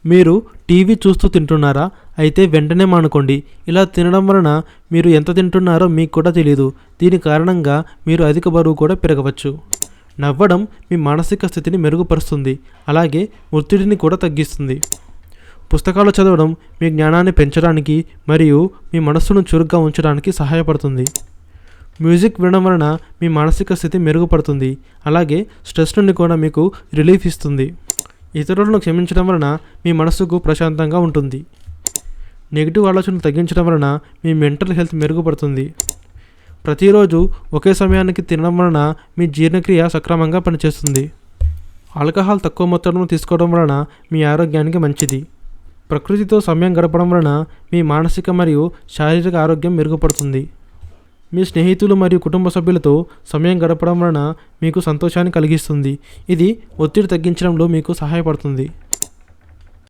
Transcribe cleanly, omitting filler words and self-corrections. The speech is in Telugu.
మీరు టీవీ చూస్తూ తింటున్నారా? అయితే వెంటనే మానుకోండి. ఇలా తినడం వలన మీరు ఎంత తింటున్నారో మీకు కూడా తెలియదు. దీని కారణంగా మీరు అధిక బరువు కూడా పెరగవచ్చు. నవ్వడం మీ మానసిక స్థితిని మెరుగుపరుస్తుంది, అలాగే ఒత్తిడిని కూడా తగ్గిస్తుంది. పుస్తకాలు చదవడం మీ జ్ఞానాన్ని పెంచడానికి మరియు మీ మనస్సును చురుగ్గా ఉంచడానికి సహాయపడుతుంది. మ్యూజిక్ వినడం వలన మీ మానసిక స్థితి మెరుగుపడుతుంది, అలాగే స్ట్రెస్ నుండి కూడా మీకు రిలీఫ్ ఇస్తుంది. ఇతరులను క్షమించడం వలన మీ మనస్సుకు ప్రశాంతంగా ఉంటుంది. నెగిటివ్ ఆలోచనలు తగ్గించడం వలన మీ మెంటల్ హెల్త్ మెరుగుపడుతుంది. ప్రతిరోజు ఒకే సమయానికి తినడం వలన మీ జీర్ణక్రియ సక్రమంగా పనిచేస్తుంది. ఆల్కహాల్ తక్కువ మొత్తంలో తీసుకోవడం వలన మీ ఆరోగ్యానికి మంచిది. ప్రకృతితో సమయం గడపడం వలన మీ మానసిక మరియు శారీరక ఆరోగ్యం మెరుగుపడుతుంది. మీ స్నేహితులు మరియు కుటుంబ సభ్యులతో సమయం గడపడం వలన మీకు సంతోషాన్ని కలిగిస్తుంది. ఇది ఒత్తిడి తగ్గించడంలో మీకు సహాయపడుతుంది.